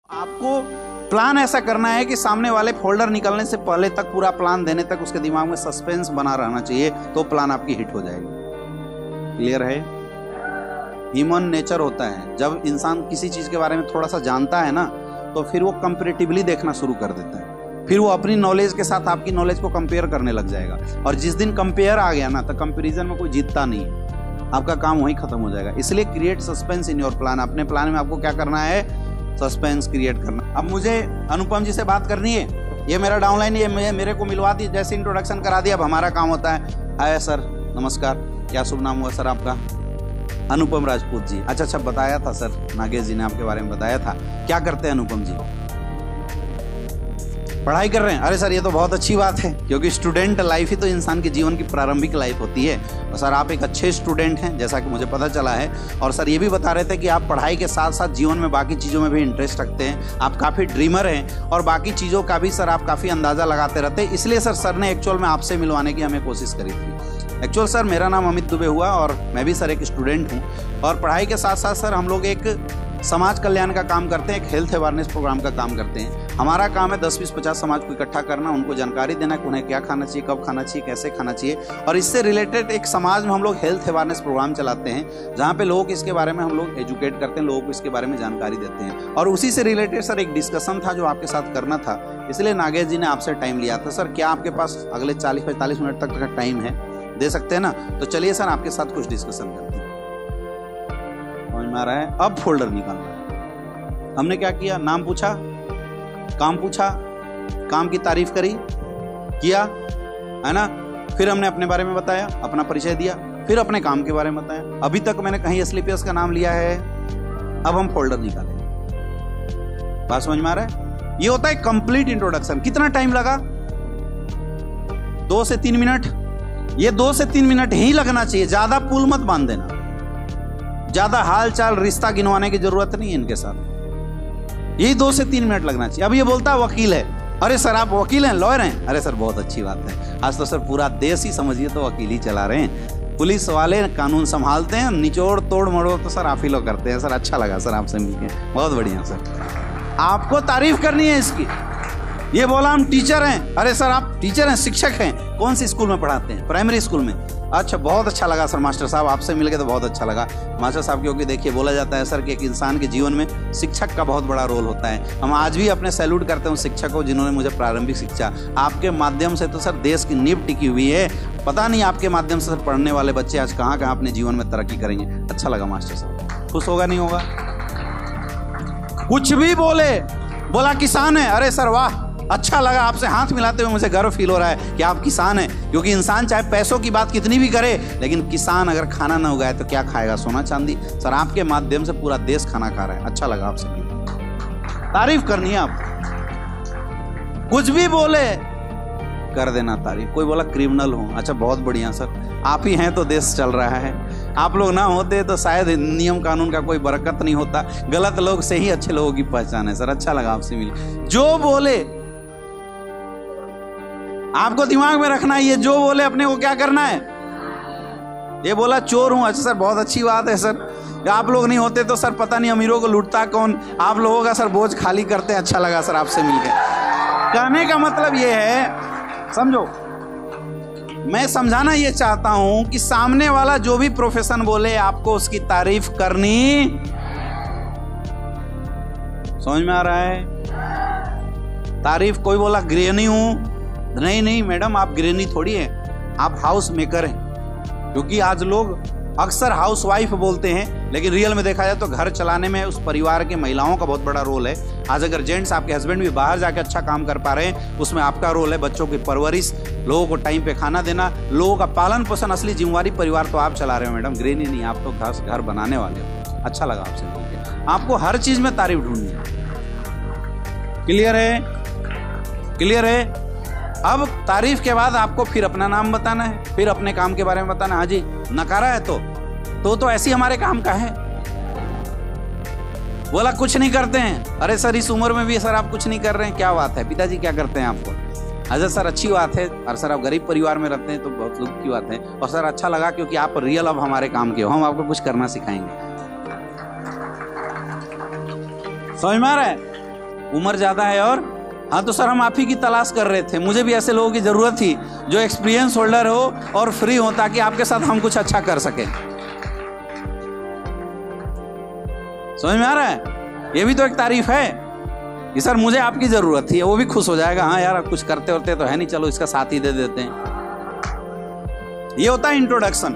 आपको प्लान ऐसा करना है कि सामने वाले फोल्डर निकलने से पहले तक पूरा प्लान देने तक उसके दिमाग में सस्पेंस बना रहना चाहिए, तो प्लान आपकी हिट हो जाएगी। क्लियर है? ह्यूमन नेचर होता है, जब इंसान किसी चीज के बारे में थोड़ा सा जानता है ना, तो फिर वो कंपैरेटिवली देखना शुरू कर देता है। फिर वो अपनी नॉलेज के साथ आपकी नॉलेज को कंपेयर करने लग जाएगा, और जिस दिन कंपेयर आ गया ना, तो कंपैरिजन में कोई जीतता नहीं है, आपका काम वहीं खत्म हो जाएगा। इसलिए create suspense in your plan. अपने प्लान में आपको क्या करना है? सस्पेंस क्रिएट करना। अब मुझे अनुपम जी से बात करनी है, ये मेरा डाउनलाइन, ये मेरे को मिलवा दी, जैसे इंट्रोडक्शन करा दिया, अब हमारा काम होता है। हाय सर, नमस्कार, क्या शुभ नाम हुआ सर आपका? अनुपम राजपूत जी। अच्छा, बताया था सर, नागेश जी ने आपके बारे में बताया था। क्या करते हैं अनुपम जी? पढ़ाई कर रहे हैं? अरे सर, ये तो बहुत अच्छी बात है, क्योंकि स्टूडेंट लाइफ ही तो इंसान के जीवन की प्रारंभिक लाइफ होती है। और सर, आप एक अच्छे स्टूडेंट हैं, जैसा कि मुझे पता चला है। और सर, ये भी बता रहे थे कि आप पढ़ाई के साथ साथ जीवन में बाकी चीज़ों में भी इंटरेस्ट रखते हैं, आप काफ़ी ड्रीमर हैं, और बाकी चीज़ों का भी सर आप काफ़ी अंदाज़ा लगाते रहते हैं। इसलिए सर ने एक्चुअल में आपसे मिलवाने की हमें कोशिश करी थी। एक्चुअल सर, मेरा नाम अमित दुबे हुआ, और मैं भी सर एक स्टूडेंट हूँ, और पढ़ाई के साथ साथ सर हम लोग एक समाज कल्याण का काम करते हैं, एक हेल्थ अवेयरनेस प्रोग्राम का काम करते हैं। हमारा काम है 10, 20, 50 समाज को इकट्ठा करना, उनको जानकारी देना कि उन्हें क्या खाना चाहिए, कब खाना चाहिए, कैसे खाना चाहिए। और इससे रिलेटेड एक समाज में हम लोग हेल्थ अवेयरनेस प्रोग्राम चलाते हैं, जहाँ पे लोगों को इसके बारे में हम लोग एजुकेट करते हैं, लोगों को इसके बारे में जानकारी देते हैं। और उसी से रिलेटेड सर एक डिस्कशन था जो आपके साथ करना था, इसलिए नागेश जी ने आपसे टाइम लिया था। सर, क्या आपके पास अगले 40-45 मिनट तक का टाइम है? दे सकते हैं ना? तो चलिए सर, आपके साथ कुछ डिस्कशन करते हैं। समझ में आ रहा है? अब फोल्डर निकालना है। हमने क्या किया? नाम पूछा, काम पूछा, काम की तारीफ करी, किया, है ना? फिर हमने अपने बारे में बताया, अपना परिचय दिया, फिर अपने काम के बारे में बताया। अभी तक मैंने कहीं एसलीपीएस का नाम लिया है? अब हम फोल्डर निकालेंगे। बात समझ में आ रहा है? ये होता है कंप्लीट इंट्रोडक्शन। कितना टाइम लगा? 2 से 3 मिनट। ये 2 से 3 मिनट ही लगना चाहिए, ज्यादा पुल मत बांध देना, ज्यादा हाल चाल रिश्ता गिनवाने की जरूरत नहीं है इनके साथ। यही 2 से 3 मिनट लगना चाहिए। अब ये बोलता है वकील है। अरे सर, आप वकील हैं, लॉयर हैं? अरे सर, बहुत अच्छी बात है। आज तो सर पूरा देश ही समझिए तो वकील ही चला रहे हैं। पुलिस वाले कानून संभालते हैं, निचोड़ तोड़ मरोड़ तो सर आप ही लोग करते हैं। सर, अच्छा लगा सर आपसे मिलके, बहुत बढ़िया सर। आपको तारीफ करनी है इसकी। ये बोला हम टीचर हैं। अरे सर, आप टीचर हैं, शिक्षक हैं? कौन सी स्कूल में पढ़ाते हैं? प्राइमरी स्कूल में। अच्छा, बहुत अच्छा लगा सर मास्टर साहब, आपसे मिलके तो बहुत अच्छा लगा मास्टर साहब। क्योंकि देखिए, बोला जाता है सर कि एक इंसान के जीवन में शिक्षक का बहुत बड़ा रोल होता है। हम आज भी अपने सैल्यूट करते हैं उन शिक्षकों जिन्होंने मुझे प्रारंभिक शिक्षा, आपके माध्यम से तो सर देश की नींव टिकी हुई है। पता नहीं आपके माध्यम से सर पढ़ने वाले बच्चे आज कहाँ कहाँ अपने जीवन में तरक्की करेंगे। अच्छा लगा मास्टर साहब। खुश होगा नहीं होगा? कुछ भी बोला किसान है। अरे सर वाह, अच्छा लगा, आपसे हाथ मिलाते हुए मुझे गर्व फील हो रहा है कि आप किसान हैं। क्योंकि इंसान चाहे पैसों की बात कितनी भी करे, लेकिन किसान अगर खाना ना उगाए तो क्या खाएगा? सोना चांदी। सर, आपके माध्यम से पूरा देश खाना खा रहा है। अच्छा लगा आपसे, तारीफ करनी है आप। कुछ भी बोले कर देना तारीफ। कोई बोला क्रिमिनल हो, अच्छा बहुत बढ़िया सर, आप ही हैं तो देश चल रहा है। आप लोग ना होते तो शायद नियम कानून का कोई बरकत नहीं होता। गलत लोग से ही अच्छे लोगों की पहचान है। सर, अच्छा लगा आपसे मिल। जो बोले आपको दिमाग में रखना है, ये जो बोले अपने को क्या करना है? ये बोला चोर हूं, अच्छा सर बहुत अच्छी बात है सर। आप लोग नहीं होते तो सर पता नहीं अमीरों को लूटता कौन। आप लोगों का सर बोझ खाली करते हैं। अच्छा लगा सर आपसे मिलकर। कहने का मतलब ये है, समझो, मैं समझाना ये चाहता हूं कि सामने वाला जो भी प्रोफेशन बोले, आपको उसकी तारीफ करनी। समझ में आ रहा है? तारीफ, कोई बोला गृहिणी हूं, नहीं मैडम, आप गृहिणी थोड़ी हैं, आप हाउस मेकर हैं। क्योंकि आज लोग अक्सर हाउस वाइफ बोलते हैं, लेकिन रियल में देखा जाए तो घर चलाने में उस परिवार के महिलाओं का बहुत बड़ा रोल है। आज अगर जेंट्स, आपके हस्बैंड भी बाहर जाके अच्छा काम कर पा रहे हैं, उसमें आपका रोल है। बच्चों की परवरिश, लोगों को टाइम पे खाना देना, लोगों का पालन पोषण, असली जिम्मेवारी परिवार तो आप चला रहे हो मैडम, गृहिणी नहीं। आप तो घर बनाने वाले हो। अच्छा लगा आपसे मिलकर। आपको हर चीज में तारीफ ढूंढनी है। क्लियर है? क्लियर है? अब तारीफ के बाद आपको फिर अपना नाम बताना है, फिर अपने काम के बारे में बताना। हाँ जी, नकारा है तो ऐसी हमारे काम का है। बोला कुछ नहीं करते हैं। अरे सर, इस उम्र में भी सर आप कुछ नहीं कर रहे हैं, क्या बात है? पिताजी क्या करते हैं आपको? अच्छा सर, अच्छी बात है। और सर, आप गरीब परिवार में रहते हैं तो बहुत दुख की बात है। और सर, अच्छा लगा क्योंकि आप रियल अब हमारे काम के हो, हम आपको कुछ करना सिखाएंगे। समझ में आ रहा है? उम्र ज्यादा है और हाँ तो सर हम आप ही की तलाश कर रहे थे, मुझे भी ऐसे लोगों की जरूरत थी जो एक्सपीरियंस होल्डर हो और फ्री हो, ताकि आपके साथ हम कुछ अच्छा कर सके। समझ में आ रहा है? ये भी तो एक तारीफ है कि सर मुझे आपकी जरूरत थी, वो भी खुश हो जाएगा, हाँ यार कुछ करते होते तो है नहीं, चलो इसका साथ ही दे देते हैं। ये होता है इंट्रोडक्शन।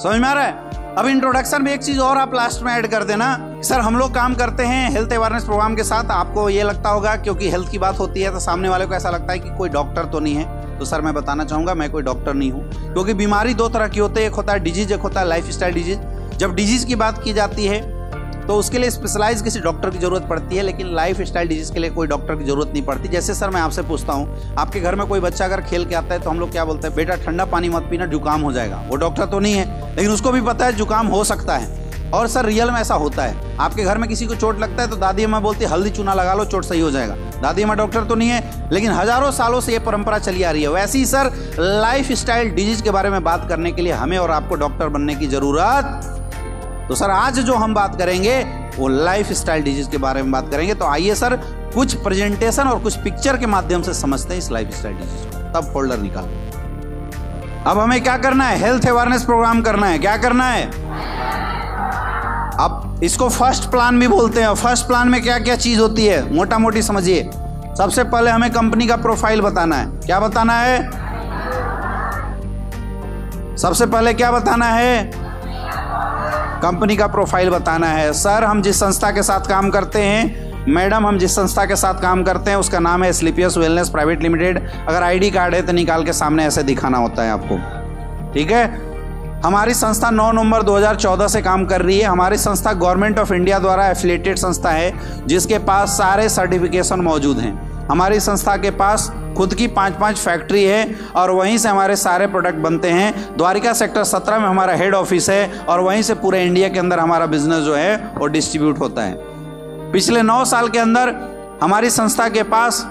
समझ में आ रहा है? अब इंट्रोडक्शन में एक चीज और आप लास्ट में ऐड कर देना, सर हम लोग काम करते हैं हेल्थ अवेयरनेस प्रोग्राम के साथ। आपको ये लगता होगा क्योंकि हेल्थ की बात होती है तो सामने वाले को ऐसा लगता है कि कोई डॉक्टर तो नहीं है। तो सर मैं बताना चाहूंगा मैं कोई डॉक्टर नहीं हूँ, क्योंकि बीमारी दो तरह की होती है, एक होता है डिजीज, एक होता है लाइफ स्टाइल डिजीज। जब डिजीज की बात की जाती है तो उसके लिए स्पेशलाइज किसी डॉक्टर की जरूरत पड़ती है, लेकिन लाइफ स्टाइल डिजीज के लिए कोई डॉक्टर की जरूरत नहीं पड़ती। जैसे सर मैं आपसे पूछता हूँ, आपके घर में कोई बच्चा अगर खेल के आता है तो हम लोग क्या बोलते हैं, बेटा ठंडा पानी मत पीना जुकाम हो जाएगा। वो डॉक्टर तो नहीं है, लेकिन उसको भी पता है जुकाम हो सकता है। और सर रियल में ऐसा होता है, आपके घर में किसी को चोट लगता है तो दादी अम्मा बोलती है हल्दी चूना लगा लो चोट सही हो जाएगा। दादी अम्मा डॉक्टर तो नहीं है, लेकिन हजारों सालों से ये परंपरा चली आ रही है। वैसे ही सर लाइफ स्टाइल डिजीज के बारे में बात करने के लिए हमें और आपको डॉक्टर बनने की जरूरत। तो सर आज जो हम बात करेंगे वो लाइफ स्टाइल डिजीज के बारे में बात करेंगे। तो आइए सर कुछ प्रेजेंटेशन और कुछ पिक्चर के माध्यम से समझते हैं इस लाइफ स्टाइल डिजीज को। तब फोल्डर निकाल। अब हमें क्या करना है, हेल्थ अवेयरनेस प्रोग्राम करना है। क्या करना है? अब इसको फर्स्ट प्लान भी बोलते हैं। फर्स्ट प्लान में क्या क्या चीज होती है मोटा मोटी समझिए। सबसे पहले हमें कंपनी का प्रोफाइल बताना है। क्या बताना है? सबसे पहले क्या बताना है? कंपनी का प्रोफाइल बताना है। सर हम जिस संस्था के साथ काम करते हैं, मैडम हम जिस संस्था के साथ काम करते हैं उसका नाम है स्लीपियस वेलनेस प्राइवेट लिमिटेड। अगर आईडी कार्ड है तो निकाल के सामने ऐसे दिखाना होता है आपको, ठीक है। हमारी संस्था 9 नवंबर 2014 से काम कर रही है। हमारी संस्था गवर्नमेंट ऑफ इंडिया द्वारा एफिलिएटेड संस्था है, जिसके पास सारे सर्टिफिकेशन मौजूद हैं। हमारी संस्था के पास खुद की 5-5 फैक्ट्री है और वहीं से हमारे सारे प्रोडक्ट बनते हैं। द्वारिका सेक्टर 17 में हमारा हेड ऑफिस है और वहीं से पूरे इंडिया के अंदर हमारा बिजनेस जो है वो डिस्ट्रीब्यूट होता है। पिछले 9 साल के अंदर हमारी संस्था के पास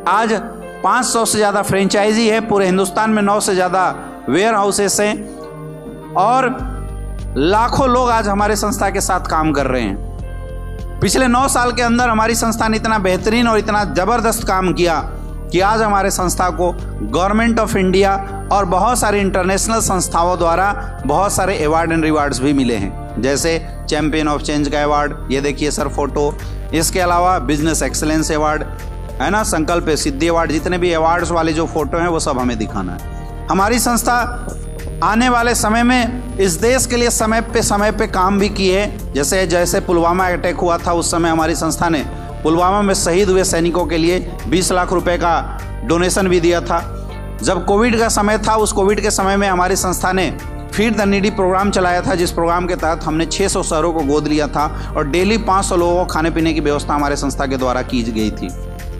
आज 500 से ज़्यादा फ्रेंचाइजी है। पूरे हिंदुस्तान में 9 से ज़्यादा वेयर हाउसेस हैं और लाखों लोग आज हमारे संस्था के साथ काम कर रहे हैं। पिछले 9 साल के अंदर हमारी संस्था ने इतना बेहतरीन और इतना ज़बरदस्त काम किया कि आज हमारे संस्था को गवर्नमेंट ऑफ इंडिया और बहुत सारी इंटरनेशनल संस्थाओं द्वारा बहुत सारे अवार्ड एंड रिवार्ड्स भी मिले हैं, जैसे चैंपियन ऑफ चेंज का अवार्ड, ये देखिए सर फोटो। इसके अलावा बिजनेस एक्सीलेंस अवार्ड है ना, संकल्प सिद्धि अवार्ड, जितने भी अवार्ड्स वाले जो फोटो हैं वो सब हमें दिखाना है। हमारी संस्था आने वाले समय में इस देश के लिए समय पे काम भी किए। जैसे पुलवामा अटैक हुआ था उस समय हमारी संस्था ने पुलवामा में शहीद हुए सैनिकों के लिए 20 लाख रुपए का डोनेशन भी दिया था। जब कोविड का समय था, उस कोविड के समय में हमारी संस्था ने फीड द नीडी प्रोग्राम चलाया था, जिस प्रोग्राम के तहत हमने 600 शहरों को गोद लिया था और डेली 500 लोगों को खाने पीने की व्यवस्था हमारे संस्था के द्वारा की गई थी।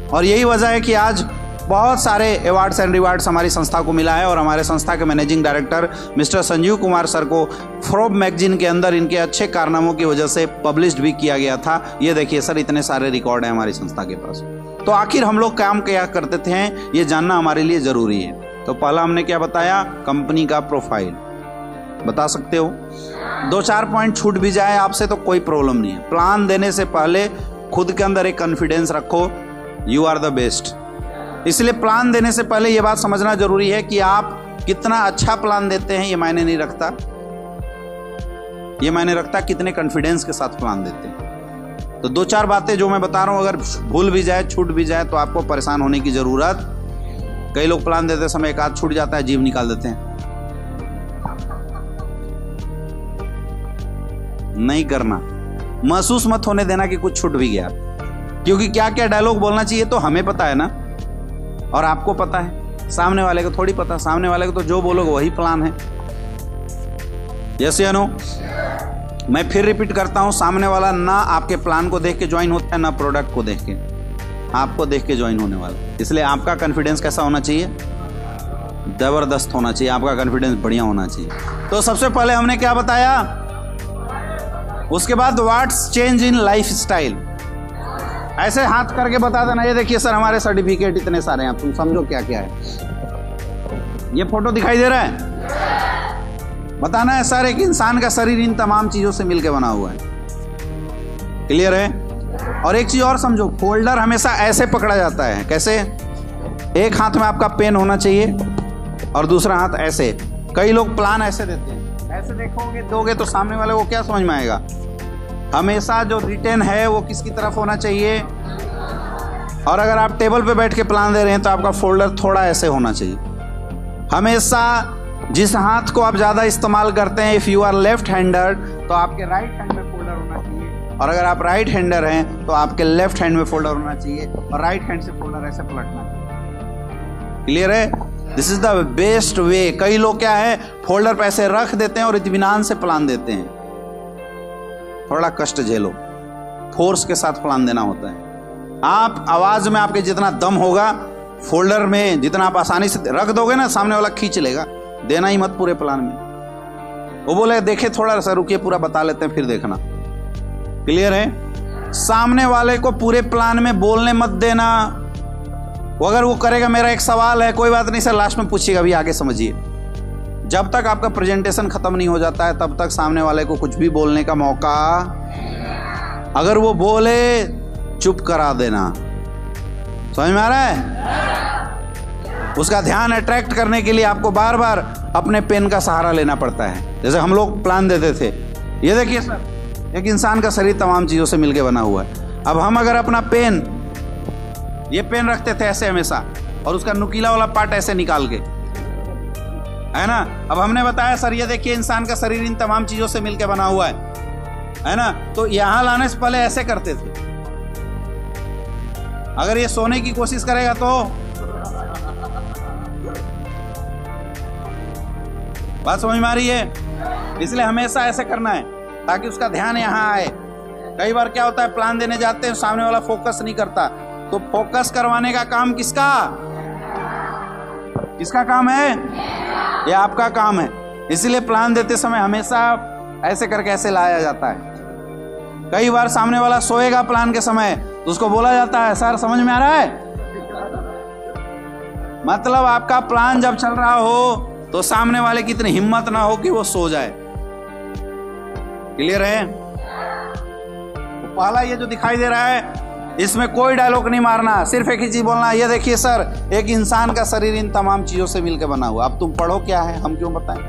और यही वजह है कि आज बहुत सारे अवार्ड्स एंड रिवार्ड्स हमारी संस्था को मिला है। और हमारे संस्था के managing director mister Sanjeev Kumar sir को फोर्ब्स मैगजीन के अंदर इनके अच्छे कारनामों की वजह से पब्लिश्ड भी किया गया था। ये देखिए सर, इतने सारे रिकॉर्ड हैं हमारी संस्था के पास। तो आखिर हम लोग काम क्या करते थे ये जानना हमारे लिए ज़रूरी है। तो पहला हमने क्या बताया, कंपनी का प्रोफाइल बता सकते हो। 2-4 पॉइंट छूट भी जाए आपसे तो कोई प्रॉब्लम नहीं है। प्लान देने से पहले खुद के अंदर एक कॉन्फिडेंस रखो, यू आर द बेस्ट। इसलिए प्लान देने से पहले ये बात समझना जरूरी है कि आप कितना अच्छा प्लान देते हैं, ये मायने नहीं रखता। ये मायने रखता कितने कॉन्फिडेंस के साथ प्लान देते हैं। तो 2-4 बातें जो मैं बता रहा हूं, अगर भूल भी जाए, छूट भी जाए तो आपको परेशान होने की जरूरत। कई लोग प्लान देते समय एक आध छूट जाता है, जीभ निकाल देते हैं। नहीं करना, महसूस मत होने देना कि कुछ छूट भी गया, क्योंकि क्या क्या डायलॉग बोलना चाहिए तो हमें पता है ना, और आपको पता है, सामने वाले को थोड़ी पता। सामने वाले को तो जो बोलोगे वही प्लान है। यस या नो? मैं फिर रिपीट करता हूं, सामने वाला ना आपके प्लान को देख के ज्वाइन होता है, ना प्रोडक्ट को देख के, आपको देख के ज्वाइन होने वाला। इसलिए आपका कॉन्फिडेंस कैसा होना चाहिए? जबरदस्त होना चाहिए, आपका कॉन्फिडेंस बढ़िया होना चाहिए। तो सबसे पहले हमने क्या बताया, उसके बाद what's change in life style. ऐसे हाथ करके बता देना, ये देखिए सर हमारे सर्टिफिकेट इतने सारे हैं, तुम समझो क्या क्या है। ये फोटो दिखाई दे रहा है, बताना है सर एक इंसान का शरीर इन तमाम चीजों से मिलकर बना हुआ है। क्लियर है? और एक चीज और समझो, फोल्डर हमेशा ऐसे पकड़ा जाता है। कैसे? एक हाथ में आपका पेन होना चाहिए और दूसरा हाथ ऐसे। कई लोग प्लान ऐसे देते हैं, ऐसे देखोगे दोगे तो सामने वाले को क्या समझ में आएगा? हमेशा जो रिटेन है वो किसकी तरफ होना चाहिए। और अगर आप टेबल पे बैठ के प्लान दे रहे हैं तो आपका फोल्डर थोड़ा ऐसे होना चाहिए। हमेशा जिस हाथ को आप ज़्यादा इस्तेमाल करते हैं, if you are left hander, तो आपके राइट हैंड में फोल्डर होना चाहिए, और अगर आप राइट हैंडर हैं तो आपके लेफ्ट हैंड में फोल्डर होना चाहिए, और राइट हैंड से फोल्डर ऐसे पलटना चाहिए। क्लियर है? This is the best way. कई लोग क्या है, फोल्डर पे ऐसे रख देते हैं और इत्मीनान से प्लान देते हैं। थोड़ा कष्ट झेलो, फोर्स के साथ प्लान देना होता है। आप आवाज में आपके जितना दम होगा, फोल्डर में जितना आप आसानी से रख दोगे ना, सामने वाला खींच लेगा। देना ही मत पूरे प्लान में। वो बोले देखे थोड़ा सा रुकिए, पूरा बता लेते हैं फिर देखना। क्लियर है? सामने वाले को पूरे प्लान में बोलने मत देना। वो अगर वो करेगा, मेरा एक सवाल है, कोई बात नहीं सर, लास्ट में पूछिएगा, अभी आगे समझिए। जब तक आपका प्रेजेंटेशन खत्म नहीं हो जाता है तब तक सामने वाले को कुछ भी बोलने का मौका, अगर वो बोले चुप करा देना। समझ में आ रहा है? उसका ध्यान अट्रैक्ट करने के लिए आपको बार बार अपने पेन का सहारा लेना पड़ता है। जैसे हम लोग प्लान देते थे, ये देखिए सर, एक इंसान का शरीर तमाम चीजों से मिलकर बना हुआ है। अब हम अगर अपना पेन, ये पेन रखते थे ऐसे हमेशा, और उसका नुकीला वाला पार्ट ऐसे निकाल के, है ना। अब हमने बताया सर ये देखिए इंसान का शरीर इन तमाम चीजों से मिलकर बना हुआ है ना। तो यहां लाने से पहले ऐसे करते थे। अगर ये सोने की कोशिश करेगा तो बात समझ में आ रही है? इसलिए हमेशा ऐसे करना है ताकि उसका ध्यान यहां आए। कई बार क्या होता है, प्लान देने जाते हैं, सामने वाला फोकस नहीं करता, तो फोकस करवाने का काम किसका काम है? ये आपका काम है। इसलिए प्लान देते समय हमेशा ऐसे करके ऐसे लाया जाता है। कई बार सामने वाला सोएगा प्लान के समय, तो उसको बोला जाता है सर समझ में आ रहा है? मतलब आपका प्लान जब चल रहा हो तो सामने वाले की इतनी हिम्मत ना हो कि वो सो जाए। क्लियर है? तो पहला ये जो दिखाई दे रहा है, इसमें कोई डायलॉग नहीं मारना, सिर्फ एक ही चीज बोलना, ये देखिए सर एक इंसान का शरीर इन तमाम चीजों से मिलकर बना हुआ। अब तुम पढ़ो क्या है, हम क्यों बताएं?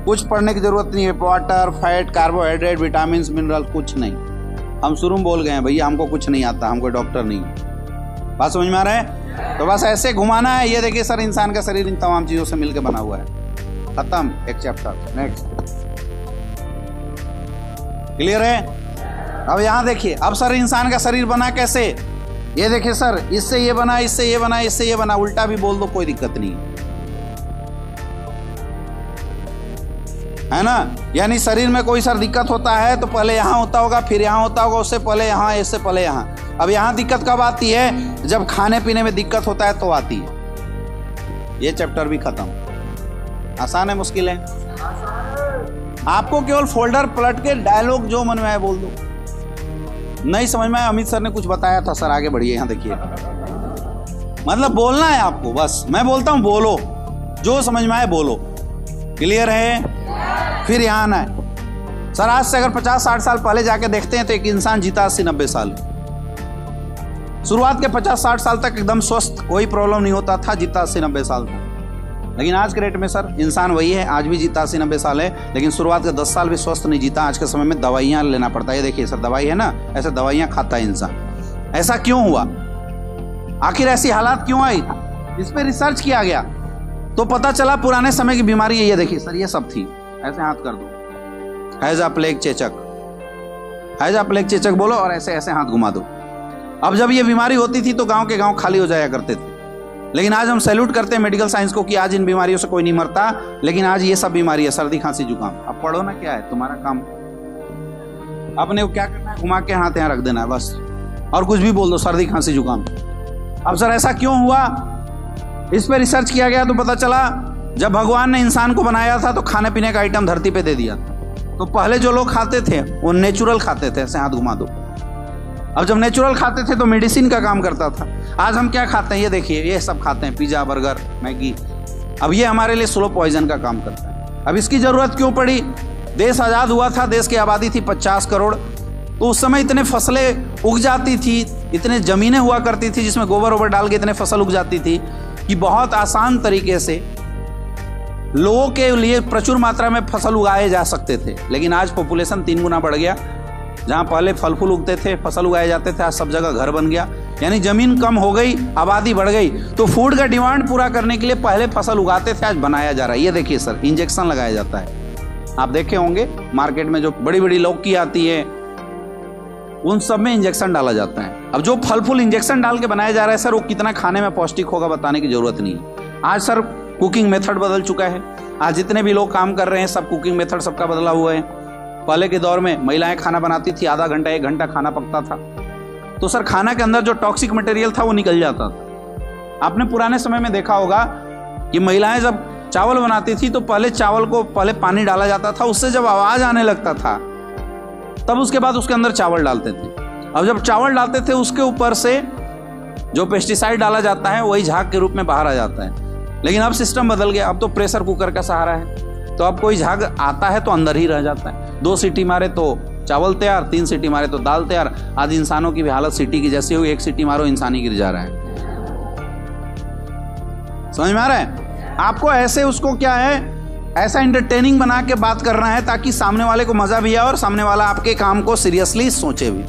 कुछ पढ़ने की जरूरत नहीं है। Water, fat, carbohydrate, vitamin, mineral, कुछ नहीं। हम शुरू में बोल गए हैं भैया हमको कुछ नहीं आता, हमको डॉक्टर नहीं। बात समझ में आ रहा है? तो बस ऐसे घुमाना है। ये देखिए सर इंसान का शरीर इन तमाम चीजों से मिलकर बना हुआ है। खत्म, एक चैप्टर। नेक्स्ट। क्लियर है? अब यहां देखिए, अब सर इंसान का शरीर बना कैसे? ये देखिए सर इससे ये बना, इससे ये बना, इससे ये बना। उल्टा भी बोल दो कोई दिक्कत नहीं है ना। यानी शरीर में कोई सर दिक्कत होता है तो पहले यहां होता होगा, फिर यहां होता होगा, उससे पहले यहां, इससे पहले यहां। अब यहां दिक्कत कब आती है? जब खाने पीने में दिक्कत होता है तो आती है। ये चैप्टर भी खत्म। आसान है मुश्किल है? आपको केवल फोल्डर पलट के डायलॉग जो मन में आए बोल दो। नहीं समझ में आया? अमित सर ने कुछ बताया था सर, आगे बढ़िए। यहां देखिए, मतलब बोलना है आपको, बस मैं बोलता हूं बोलो, जो समझ में आए बोलो। क्लियर है? फिर यहां आना है। सर आज से अगर 50-60 साल पहले जाके देखते हैं तो एक इंसान जीता 80-90 साल। शुरुआत के 50-60 साल तक एकदम स्वस्थ, कोई प्रॉब्लम नहीं होता था, जीता 80-90 साल तक। लेकिन आज के रेट में सर इंसान वही है, आज भी जीता 80-90 साल है, लेकिन शुरुआत के 10 साल भी स्वस्थ नहीं जीता। आज के समय में दवाइयां लेना पड़ता है। ये देखिए सर दवाई है ना, ऐसे दवाइयां खाता है इंसान। ऐसा क्यों हुआ? आखिर ऐसी हालात क्यों आई? इस पर रिसर्च किया गया तो पता चला पुराने समय की बीमारी है। ये देखिए सर ये सब थी। ऐसे हाथ कर दो, हैजा, प्लेग, चेचक। हैजा, प्लेग, चेचक बोलो और ऐसे ऐसे हाथ घुमा दो। अब जब ये बीमारी होती थी तो गांव के गांव खाली हो जाया करते थे। लेकिन आज हम सैल्यूट करते हैं मेडिकल साइंस को कि आज इन बीमारियों से कोई नहीं मरता, लेकिन आज ये सब बीमारी है, सर्दी, खांसी, जुकाम। अब पढ़ो ना, क्या है तुम्हारा काम? आपने क्या करना है, घुमा के हाथ यहाँ रख देना है बस, और कुछ भी बोल दो, सर्दी, खांसी, जुकाम। अब सर ऐसा क्यों हुआ? इस पर रिसर्च किया गया तो पता चला जब भगवान ने इंसान को बनाया था तो खाने पीने का आइटम धरती पे दे दिया था। तो पहले जो लोग खाते थे वो नेचुरल खाते थे। ऐसे हाथ घुमा दो। अब जब नेचुरल खाते थे तो मेडिसिन का काम करता था। आज हम क्या खाते हैं? ये देखिए ये सब खाते हैं, पिज्जा, बर्गर, मैगी। अब ये हमारे लिए स्लो पॉइजन का काम करता है। अब इसकी जरूरत क्यों पड़ी? देश आजाद हुआ था, देश की आबादी थी 50 करोड़, तो उस समय इतने फसलें उग जाती थी, इतने ज़मीनें हुआ करती थी जिसमें गोबर वोबर डाल के इतने फसल उग जाती थी कि बहुत आसान तरीके से लोगों के लिए प्रचुर मात्रा में फसल उगाए जा सकते थे। लेकिन आज पॉपुलेशन 3 गुना बढ़ गया। जहाँ पहले फल फूल उगते थे, फसल उगाए जाते थे, आज सब जगह घर बन गया। यानी ज़मीन कम हो गई, आबादी बढ़ गई, तो फूड का डिमांड पूरा करने के लिए पहले फसल उगाते थे, आज बनाया जा रहा है। ये देखिए सर, इंजेक्शन लगाया जाता है। आप देखे होंगे मार्केट में जो बड़ी बड़ी लौकी आती है, उन सब में इंजेक्शन डाला जाता है। अब जो फल फूल इंजेक्शन डाल के बनाया जा रहा है सर, वो कितना खाने में पौष्टिक होगा बताने की जरूरत नहीं है। आज सर कुकिंग मेथड बदल चुका है। आज जितने भी लोग काम कर रहे हैं, सब कुकिंग मेथड सबका बदला हुआ है। पहले के दौर में महिलाएं खाना बनाती थी, आधा घंटा 1 घंटा खाना पकता था, तो सर खाना के अंदर जो टॉक्सिक मटेरियल था वो निकल जाता था। आपने पुराने समय में देखा होगा कि महिलाएं जब चावल बनाती थी तो पहले चावल को पहले पानी डाला जाता था, उससे जब आवाज आने लगता था तब उसके बाद उसके अंदर चावल डालते थे। अब जब चावल डालते थे उसके ऊपर से जो पेस्टिसाइड डाला जाता है वही झाग के रूप में बाहर आ जाता है। लेकिन अब सिस्टम बदल गया, अब तो प्रेशर कुकर का सहारा है, तो अब कोई झाग आता है तो अंदर ही रह जाता है। 2 सीटी मारे तो चावल तैयार, 3 सीटी मारे तो दाल तैयार। आज इंसानों की भी हालत सीटी की जैसी हुई, 1 सीटी मारो इंसान ही गिर जा रहा है। समझ में आ रहा है? आपको ऐसे उसको क्या है, ऐसा एंटरटेनिंग बना के बात करना है ताकि सामने वाले को मजा भी आए और सामने वाला आपके काम को सीरियसली सोचे भी।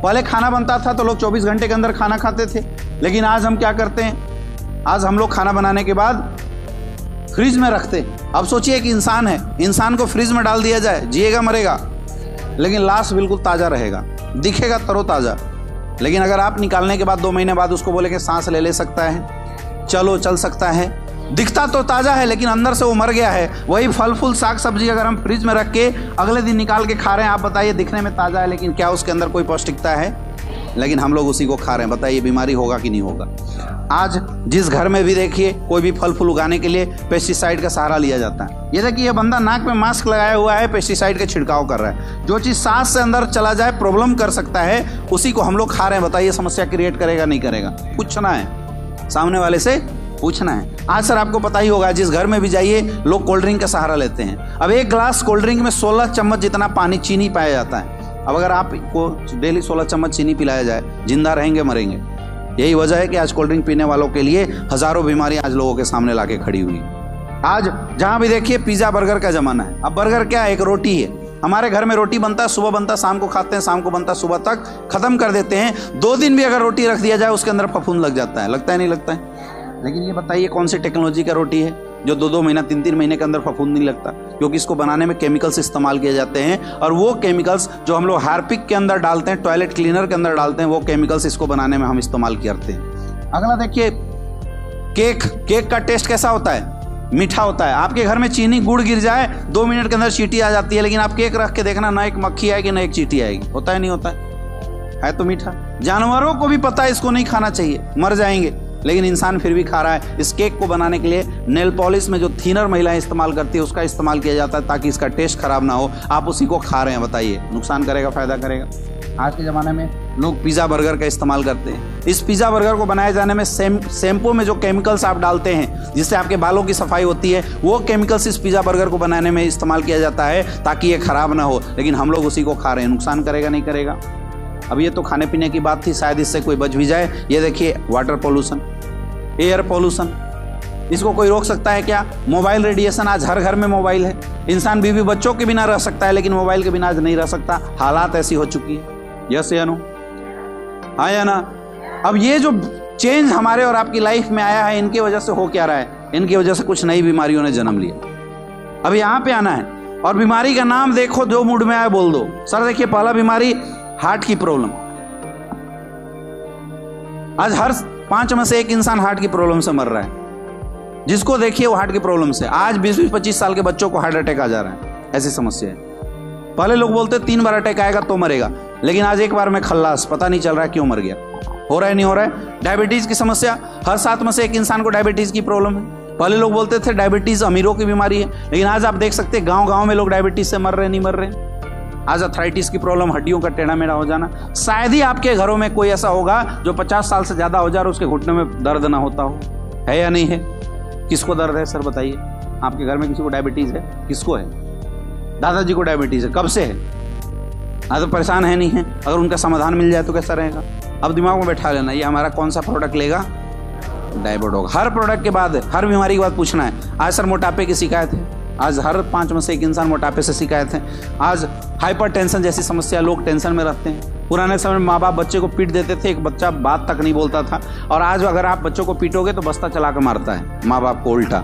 पहले खाना बनता था तो लोग 24 घंटे के अंदर खाना खाते थे, लेकिन आज हम क्या करते हैं, आज हम लोग खाना बनाने के बाद फ्रिज में रखते हैं। अब सोचिए कि इंसान है, इंसान को फ्रिज में डाल दिया जाए, जिएगा मरेगा, लेकिन लाश बिल्कुल ताज़ा रहेगा, दिखेगा तरोताज़ा। लेकिन अगर आप निकालने के बाद 2 महीने बाद उसको बोले कि सांस ले सकता है, चलो चल सकता है, दिखता तो ताज़ा है लेकिन अंदर से वो मर गया है। वही फल फूल साग सब्जी अगर हम फ्रिज में रख के अगले दिन निकाल के खा रहे हैं, आप बताइए दिखने में ताज़ा है लेकिन क्या उसके अंदर कोई पौष्टिकता है? लेकिन हम लोग उसी को खा रहे हैं। बताइए बीमारी होगा कि नहीं होगा? आज जिस घर में भी देखिए कोई भी फल फूल उगाने के लिए पेस्टिसाइड का सहारा लिया जाता है। ये देखिए ये बंदा नाक में मास्क लगाया हुआ है, पेस्टिसाइड का छिड़काव कर रहा है। जो चीज़ सांस से अंदर चला जाए प्रॉब्लम कर सकता है, उसी को हम लोग खा रहे हैं। बताइए समस्या क्रिएट करेगा नहीं करेगा? पूछना है, सामने वाले से पूछना है। आज सर आपको पता ही होगा, जिस घर में भी जाइए लोग कोल्ड ड्रिंक का सहारा लेते हैं। अब 1 ग्लास कोल्ड ड्रिंक में 16 चम्मच जितना पानी चीनी पाया जाता है। अब अगर आपको डेली 16 चम्मच चीनी पिलाया जाए, जिंदा रहेंगे मरेंगे? यही वजह है कि आज कोल्ड ड्रिंक पीने वालों के लिए हजारों बीमारियां आज लोगों के सामने लाके खड़ी हुई। आज जहां भी देखिए पिज्जा बर्गर का जमाना है। अब बर्गर क्या है? एक रोटी है। हमारे घर में रोटी बनता है, सुबह बनता है, शाम को खाते हैं, शाम को बनता है, सुबह तक खत्म कर देते हैं। 2 दिन भी अगर रोटी रख दिया जाए उसके अंदर फफूंद लग जाता है। लगता है नहीं लगता है? लेकिन ये बताइए कौन सी टेक्नोलॉजी का रोटी है जो 2-2 महीना 3-3 महीने के अंदर फफूंद नहीं लगता? क्योंकि इसको बनाने में केमिकल्स इस्तेमाल किए जाते हैं, और वो केमिकल्स जो हम लोग हार्पिक के अंदर डालते हैं, टॉयलेट क्लीनर के अंदर डालते हैं, वो केमिकल्स इसको बनाने में हम इस्तेमाल करते हैं। अगला देखिए केक का टेस्ट कैसा होता है? मीठा होता है। आपके घर में चीनी गुड़ गिर जाए 2 मिनट के अंदर चींटी आ जाती है, लेकिन आप केक रख के देखना, ना एक मक्खी आएगी ना एक चींटी आएगी। होता है नहीं होता है तो मीठा। जानवरों को भी पता है इसको नहीं खाना चाहिए, मर जाएंगे, लेकिन इंसान फिर भी खा रहा है। इस केक को बनाने के लिए नेल पॉलिश में जो थिनर महिलाएं इस्तेमाल करती है उसका इस्तेमाल किया जाता है ताकि इसका टेस्ट खराब ना हो। आप उसी को खा रहे हैं, बताइए नुकसान करेगा फायदा करेगा? आज के ज़माने में लोग पिज़्ज़ा बर्गर का इस्तेमाल करते हैं। इस पिज़्ज़ा बर्गर को बनाए जाने में शैम्पू में जो केमिकल्स आप डालते हैं जिससे आपके बालों की सफाई होती है, वो केमिकल्स इस पिज़्ज़ा बर्गर को बनाने में इस्तेमाल किया जाता है ताकि ये खराब ना हो, लेकिन हम लोग उसी को खा रहे हैं। नुकसान करेगा नहीं करेगा? अब ये तो खाने पीने की बात थी, शायद इससे कोई बच भी जाए। ये देखिए वाटर पोल्यूशन, एयर पोल्यूशन, इसको कोई रोक सकता है क्या? मोबाइल रेडिएशन, आज हर घर में मोबाइल है। इंसान बीवी बच्चों के बिना रह सकता है लेकिन मोबाइल के बिना आज नहीं रह सकता। हालात ऐसी हो चुकी है। यस या नो? हाँ या ना? अब ये जो चेंज हमारे और आपकी लाइफ में आया है, इनकी वजह से हो क्या रहा है? इनकी वजह से कुछ नई बीमारियों ने जन्म लिया। अब यहाँ पे आना है और बीमारी का नाम देखो, जो मूड में आए बोल दो। सर देखिए पहला बीमारी हार्ट की प्रॉब्लम। आज हर 5 में से 1 इंसान हार्ट की प्रॉब्लम से मर रहा है। जिसको देखिए वो हार्ट की प्रॉब्लम से। आज 20-25 साल के बच्चों को हार्ट अटैक आ जा रहा है, ऐसी समस्या है। पहले लोग बोलते 3 बार अटैक आएगा तो मरेगा, लेकिन आज 1 बार में खल्लास, पता नहीं चल रहा है क्यों मर गया। हो रहा है नहीं हो रहा है? डायबिटीज की समस्या, हर 7 में से 1 इंसान को डायबिटीज की प्रॉब्लम है। पहले लोग बोलते थे डायबिटीज अमीरों की बीमारी है, लेकिन आज आप देख सकते हैं गाँव में लोग डायबिटीज से मर रहे नहीं मर रहे। आज अर्थराइटिस की प्रॉब्लम, हड्डियों का टेढ़ा मेढ़ा हो जाना। शायद ही आपके घरों में कोई ऐसा होगा जो 50 साल से ज्यादा हो जाए और उसके घुटने में दर्द ना होता हो। है या नहीं है? किसको दर्द है सर बताइए? आपके घर में किसी को डायबिटीज है? किसको है? दादाजी को डायबिटीज है। कब से है? तो परेशान है नहीं है, अगर उनका समाधान मिल जाए तो कैसा रहेगा। अब दिमाग में बैठा लेना, ये हमारा कौन सा प्रोडक्ट लेगा, डायबोडोग। हर प्रोडक्ट के बाद, हर बीमारी के बाद पूछना है, आज सर मोटापे की शिकायत है, आज हर 5 में से 1 इंसान मोटापे से शिकायत है, आज हाइपरटेंशन जैसी समस्या, लोग टेंशन में रहते हैं। पुराने समय में माँ बाप बच्चे को पीट देते थे, एक बच्चा बात तक नहीं बोलता था, और आज अगर आप बच्चों को पीटोगे तो बस्ता चला कर मारता है माँ बाप को, उल्टा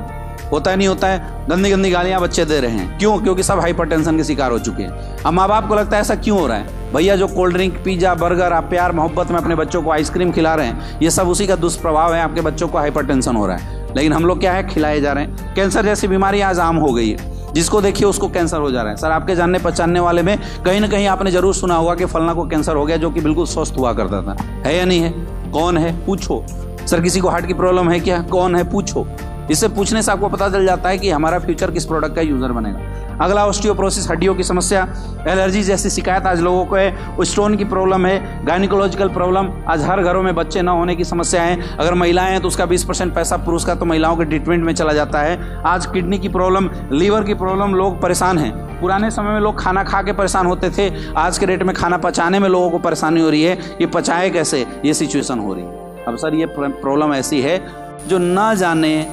होता है नहीं होता है। गंदी गंदी गालियां बच्चे दे रहे हैं, क्यों? क्योंकि सब हाइपरटेंशन के शिकार हो चुके हैं। अब माँ बाप को लगता है ऐसा क्यों हो रहा है, भैया जो कोल्ड ड्रिंक, पिज्जा, बर्गर, आप प्यार मोहब्बत में अपने बच्चों को आइसक्रीम खिला रहे हैं, ये सब उसी का दुष्प्रभाव है, आपके बच्चों को हाइपरटेंशन हो रहा है। लेकिन हम लोग क्या है, खिलाए जा रहे हैं। कैंसर जैसी बीमारी आज आम हो गई है, जिसको देखिए उसको कैंसर हो जा रहा है। सर आपके जानने पहचानने वाले में कहीं ना कहीं आपने जरूर सुना होगा कि फलना को कैंसर हो गया, जो कि बिल्कुल स्वस्थ हुआ करता था। है या नहीं है? कौन है? पूछो। सर किसी को हार्ट की प्रॉब्लम है क्या? कौन है? पूछो। इससे पूछने से आपको पता चल जाता है कि हमारा फ्यूचर किस प्रोडक्ट का यूजर बनेगा। अगला ऑस्टियोपोरोसिस, हड्डियों की समस्या, एलर्जी जैसी शिकायत आज लोगों को है, स्टोन की प्रॉब्लम है, गायनिकोलॉजिकल प्रॉब्लम, आज हर घरों में बच्चे न होने की समस्या है। अगर महिलाएं हैं तो उसका 20% पैसा पुरुष का तो महिलाओं के ट्रीटमेंट में चला जाता है। आज किडनी की प्रॉब्लम, लीवर की प्रॉब्लम, लोग परेशान हैं। पुराने समय में लोग खाना खा के परेशान होते थे, आज के डेट में खाना पचाने में लोगों को परेशानी हो रही है, ये पचाए कैसे, ये सिचुएशन हो रही है। अब सर ये प्रॉब्लम ऐसी है जो न जाने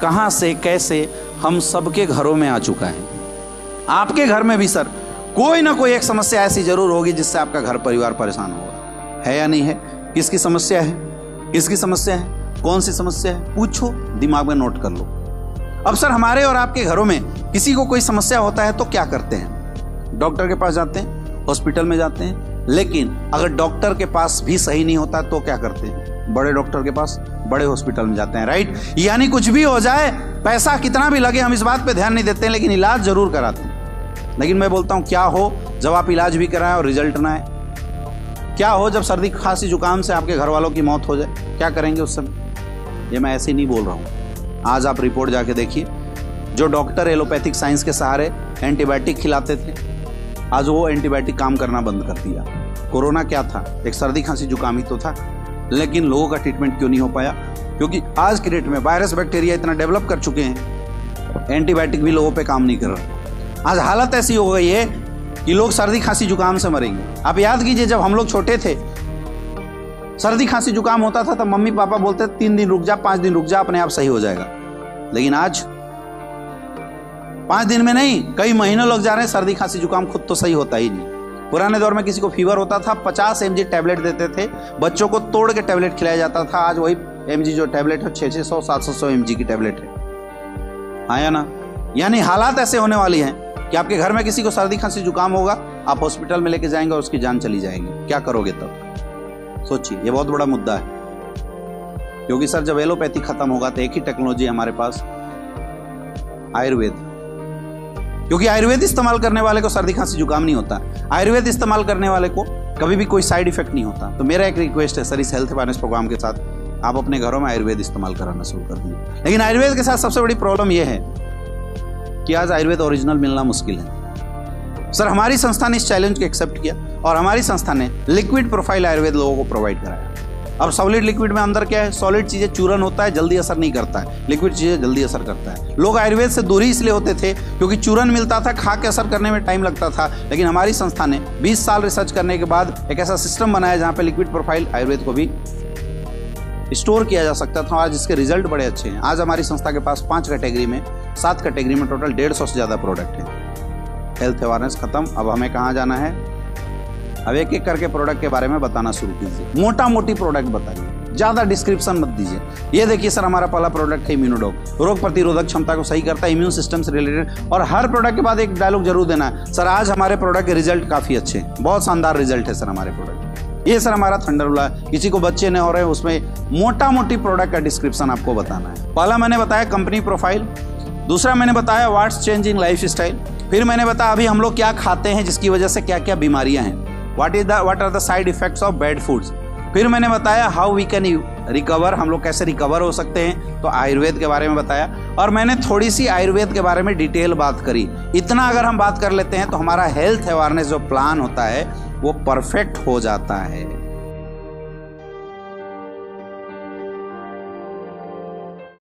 कहाँ से कैसे हम सबके घरों में आ चुका है। आपके घर में भी सर कोई ना कोई एक समस्या ऐसी जरूर होगी जिससे आपका घर परिवार परेशान होगा। है या नहीं है? किसकी समस्या है? किसकी समस्या है? कौन सी समस्या है? पूछो, दिमाग में नोट कर लो। अब सर हमारे और आपके घरों में किसी को कोई समस्या होता है तो क्या करते हैं? डॉक्टर के पास जाते हैं, हॉस्पिटल में जाते हैं। लेकिन अगर डॉक्टर के पास भी सही नहीं होता तो क्या करते हैं? बड़े डॉक्टर के पास, बड़े हॉस्पिटल में जाते हैं, राइट। यानी कुछ भी हो जाए, पैसा कितना भी लगे, हम इस बात पे ध्यान नहीं देते हैं, लेकिन इलाज जरूर कराते हैं। लेकिन मैं बोलता हूं, क्या हो जब आप इलाज भी कराएं और रिजल्ट ना आए? क्या हो जब सर्दी खांसी जुकाम से आपके घर वालों की मौत हो जाए? क्या करेंगे उस समय? ये मैं ऐसे ही नहीं बोल रहा हूं। आज आप रिपोर्ट जाके देखिए, जो डॉक्टर एलोपैथिक साइंस के सहारे एंटीबायोटिक खिलाते थे, आज वो एंटीबायोटिक काम करना बंद कर दिया। कोरोना क्या था? एक सर्दी खांसी जुकाम ही तो था, लेकिन लोगों का ट्रीटमेंट क्यों नहीं हो पाया? क्योंकि आज की डेट में वायरस बैक्टीरिया इतना डेवलप कर चुके हैं, एंटीबायोटिक भी लोगों पे काम नहीं कर रहा। आज हालत ऐसी हो गई है कि लोग सर्दी खांसी जुकाम से मरेंगे। आप याद कीजिए, जब हम लोग छोटे थे, सर्दी खांसी जुकाम होता था तो मम्मी पापा बोलते 3 दिन रुक जा, 5 दिन रुक जा, अपने आप सही हो जाएगा। लेकिन आज 5 दिन में नहीं, कई महीनों लग जा रहे हैं, सर्दी खांसी जुकाम खुद तो सही होता ही नहीं। पुराने दौर में किसी को फीवर होता था, 50 mg टैबलेट देते थे, बच्चों को तोड़ के टैबलेट खिलाया जाता था। आज वही mg जो टैबलेट है 600 700 mg की टैबलेट है। आया ना? यानी हालात ऐसे होने वाली हैं कि आपके घर में किसी को सर्दी खांसी जुकाम होगा, आप हॉस्पिटल में लेके जाएंगे और उसकी जान चली जाएगी। क्या करोगे तब? सोचिए, ये बहुत बड़ा मुद्दा है। क्योंकि सर जब एलोपैथी खत्म होगा तो एक ही टेक्नोलॉजी हमारे पास, आयुर्वेद। क्योंकि आयुर्वेद इस्तेमाल करने वाले को सर्दी खांसी जुकाम नहीं होता, आयुर्वेद इस्तेमाल करने वाले को कभी भी कोई साइड इफेक्ट नहीं होता। तो मेरा एक रिक्वेस्ट है सर, इस हेल्थ अवेयरनेस प्रोग्राम के साथ आप अपने घरों में आयुर्वेद इस्तेमाल कराना शुरू कर दीजिए। लेकिन आयुर्वेद के साथ सबसे बड़ी प्रॉब्लम यह है कि आज आयुर्वेद ओरिजिनल मिलना मुश्किल है। सर हमारी संस्था ने इस चैलेंज को एक्सेप्ट किया और हमारी संस्था ने लिक्विड प्रोफाइल आयुर्वेद लोगों को प्रोवाइड कराया। अब सॉलिड लिक्विड में अंदर क्या है? सॉलिड चीजें चूरन होता है, जल्दी असर नहीं करता है, लिक्विड चीजें जल्दी असर करता है। लोग आयुर्वेद से दूरी इसलिए होते थे क्योंकि चूरन मिलता था, खा के असर करने में टाइम लगता था। लेकिन हमारी संस्था ने 20 साल रिसर्च करने के बाद एक ऐसा सिस्टम बनाया जहां पे लिक्विड प्रोफाइल आयुर्वेद को भी स्टोर किया जा सकता था, आज इसके रिजल्ट बड़े अच्छे हैं। आज हमारी संस्था के पास 5 कैटेगरी में, 7 कैटेगरी में टोटल 150 से ज्यादा प्रोडक्ट है। हेल्थ अवेयरनेस खत्म, अब हमें कहाँ जाना है? अब एक एक करके प्रोडक्ट के बारे में बताना शुरू कीजिए। मोटा मोटी प्रोडक्ट बताइए, ज्यादा डिस्क्रिप्शन मत दीजिए। ये देखिए सर, हमारा पहला प्रोडक्ट है इम्यूनोडॉग, रोग प्रतिरोधक क्षमता को सही करता है, इम्यून सिस्टम से रिलेटेड। और हर प्रोडक्ट के बाद एक डायलॉग जरूर देना है, सर आज हमारे प्रोडक्ट के रिजल्ट काफी अच्छे हैं, बहुत शानदार रिजल्ट है सर हमारे प्रोडक्ट। ये सर हमारा थंडरबोल्ट, किसी को बच्चे नहीं हो रहे, उसमें मोटा मोटी प्रोडक्ट का डिस्क्रिप्शन आपको बताना है। पहला मैंने बताया कंपनी प्रोफाइल, दूसरा मैंने बताया व्हाट्स चेंजिंग लाइफ स्टाइल, फिर मैंने बताया अभी हम लोग क्या खाते हैं जिसकी वजह से क्या क्या बीमारियां हैं, what are the side effects of bad foods. फिर मैंने बताया हाउ वी कैन रिकवर, हम लोग कैसे रिकवर हो सकते हैं, तो आयुर्वेद के बारे में बताया। और मैंने थोड़ी सी आयुर्वेद के बारे में डिटेल बात करी। इतना अगर हम बात कर लेते हैं तो हमारा हेल्थ अवेयरनेस जो प्लान होता है वो परफेक्ट हो जाता है।